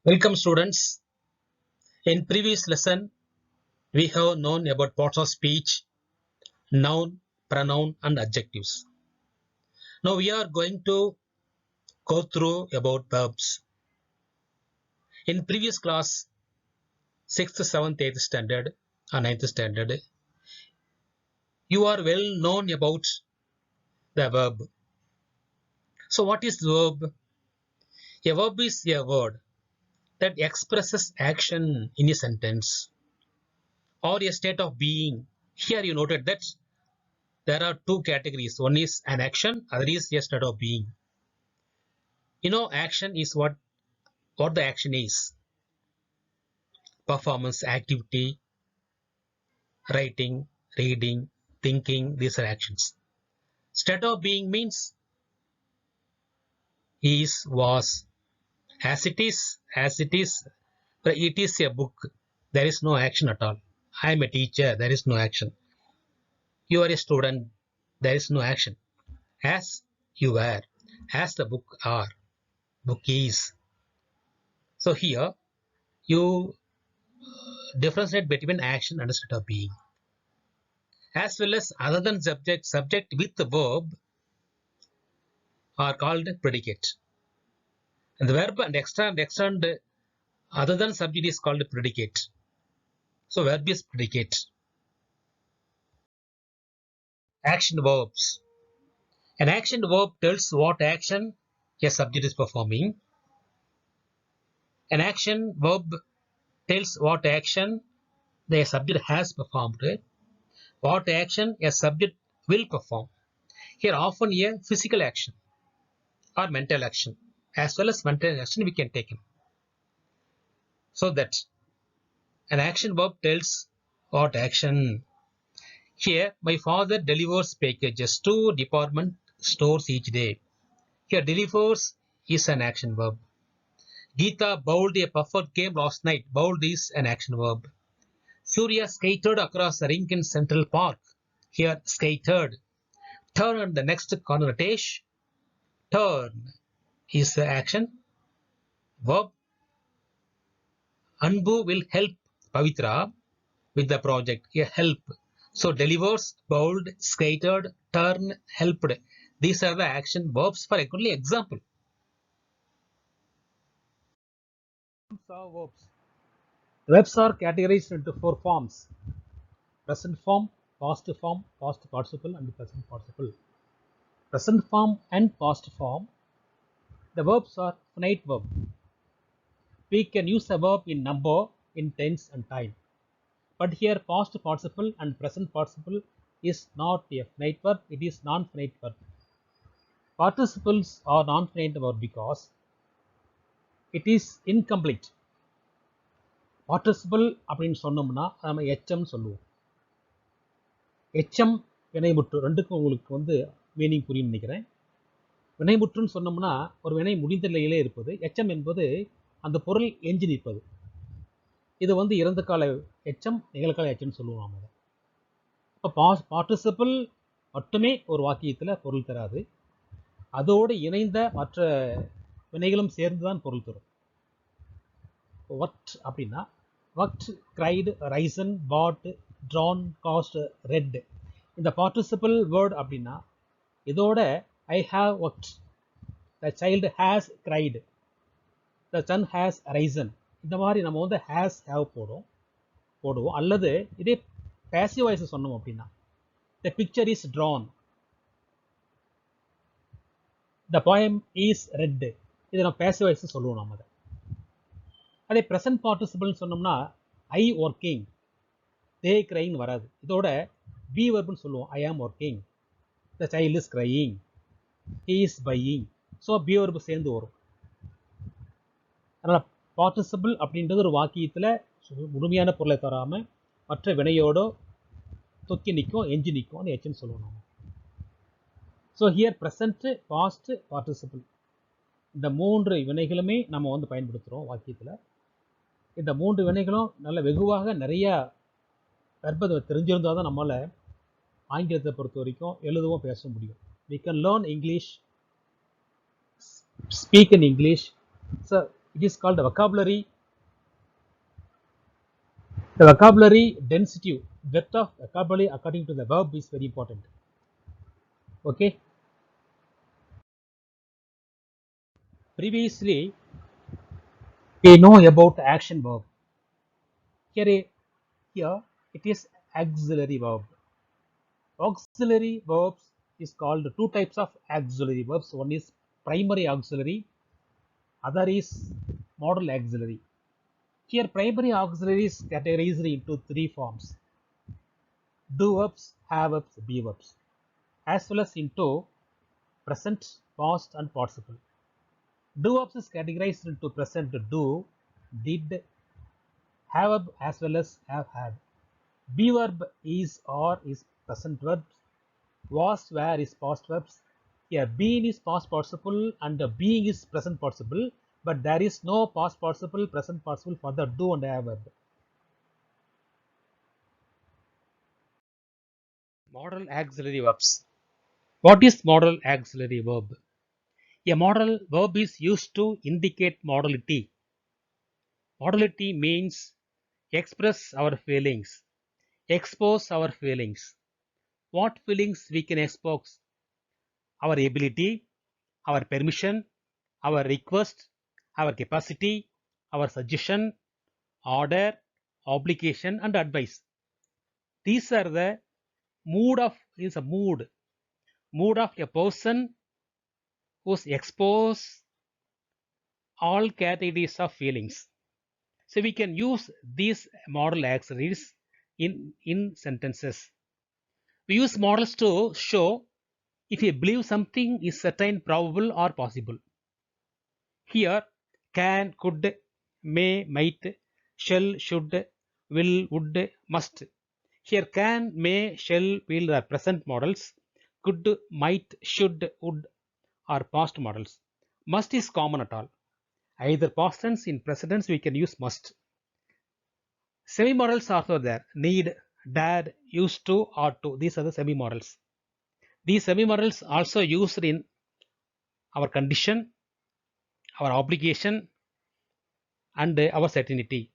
Welcome students. In previous lesson, we have known about parts of speech, noun, pronoun and adjectives. Now we are going to go through about verbs. In previous class, 6th, 7th, 8th standard or 9th standard, you are well known about the verb. So what is verb? A verb is a word that expresses action in a sentence or a state of being. Here you noted that there are two categories. One is an action, other is a state of being. Action is what the action is. Performance, activity, writing, reading, thinking, these are actions. State of being means is, was, as it is, but it is a book. There is no action at all. I am a teacher, there is no action. You are a student, there is no action. As you were, as the book are, book is. So here you differentiate between action and state of being. As well as other than subject with the verb are called predicate. And the verb and extra and other than subject is called predicate. So verb is predicate. Action verbs. An action verb tells what action a subject is performing. An action verb tells what action the subject has performed, what action a subject will perform. Here often a physical action or mental action, as well as mental action we can take in. So that an action verb tells what action. Here, my father delivers packages to department stores each day. Here, delivers is an action verb. Geeta bowled a perfect game last night. Bowled is an action verb. Surya skated across the rink in Central Park. Here, skated. Turn on the next corner, Tesh. Turn is the action verb. Anbu will help Pavitra with the project. Here, help. So delivers, bowled, skated, turn, helped. These are the action verbs for only example. Verbs. Verbs are categorized into four forms: present form, past participle, and present participle. Present form and past form. The verbs are finite verb. We can use a verb in number, in tense, and time. But here, past participle and present participle is not a finite verb; it is non-finite verb. Participles are non-finite verb because it is incomplete. Participle அப்படின்னு சொன்னோம்னா நம்ம எச்சம் சொல்லுவோம். எச்சம் வினைமுற்று ரெண்டுக்கும் உங்களுக்கு meaning புரியும் நினைக்கிறேன். வினைமுற்றுன்னு சொன்னோம்னா ஒரு வினை முடிந்த நிலையிலே இருப்பது. எச்சம் என்பது அந்த பொருள் எஞ்சி நிற்பது. இது இறந்த கால எச்சம், நிகழ்கால எச்சம்னு சொல்லுவோம் நாம. இப்போ பார்ட்டிசிபிள் மட்டுமே ஒரு வாக்கியத்தில் பொருள் தராது. அதோடு இணைந்த மற்ற வினைகளும் சேர்ந்து தான் பொருள் தரும். ஒர்க்ட் அப்படின்னா worked, cried, risen, bought, drawn, cast, read. இந்த பார்ட்டிசிபிள் வேர்ட் அப்படின்னா இதோட I have worked, the child has cried, the sun has risen. இந்த மாதிரி நம்ம ஹேஸ் ஹேவ் போடுவோம். அல்லது இதே பேசிவ் வாய்ஸ் சொன்னோம் அப்படின்னா the picture is Tran, the poem is red. இதை நம்ம பேசிவ் வாய்ஸ் சொல்லுவோம் நம்ம. அதே ப்ரெசன்ட் பார்ட்டிசிபிள்னு சொன்னோம்னா ஐ ஒர்க்கிங், தே கிரைங் வராது. இதோட பி வெர்ப்னு சொல்லுவோம். I am working, the child is crying, he is buying. So be verb சேர்ந்து வரும். அதனால் பார்ட்டிசிபிள் அப்படின்றது ஒரு வாக்கியத்தில் முழுமையான பொருளை தராமல் மற்ற வினையோட தொக்கி நிற்கும், எஞ்சி நிற்கும், அந்த எச்சுன்னு சொல்லுவோம் நம்ம. So here present, past, participle இந்த மூன்று வினைகளுமே நம்ம பயன்படுத்துகிறோம் வாக்கியத்தில். இந்த மூன்று வினைகளும் நல்ல வெகுவாக நிறைய வெர்பை தெரிஞ்சிருந்தால் தான் நம்மளால் ஆங்கிலத்தை பொறுத்த வரைக்கும் எழுதவும் பேச முடியும். We can learn English, speak in English. So It is called the vocabulary. The vocabulary density, depth of vocabulary according to the verb is very important. Okay. Previously, we know about action verb. Here it is auxiliary verb. Auxiliary verbs is called two types of auxiliary verbs. One is primary auxiliary, other is modal auxiliary. Here primary auxiliary is categorized into three forms: do verbs, have verbs, be verbs, as well as into present, past and participle. Do verbs is categorized into present: do, did, have verb as well as have had. Be verb is or is present verbs. Was, were is past verbs. Here been is past participle and being is present participle, but there is no past participle, present participle for the do and have verb. Modal auxiliary verbs. What is modal auxiliary verb? A modal verb is used to indicate modality. Modality means express our feelings, expose our feelings. What feelings we can expose? Our ability, our permission, our request, our capacity, our suggestion, order, obligation and advice. These are the mood of a person who's expose all categories of feelings. So we can use these modal auxiliaries in sentences. We use models to show if we believe something is certain, probable or possible. Here can, could, may, might, shall, should, will, would, must. Here can, may, shall, will are present models. Could, might, should, would are past models. Must is common at all. Either past tense, in present tense we can use must. Semi models are also there: need, dad, used to, ought to. These are the semi models. These semi models also used in our condition, our obligation and our certainty.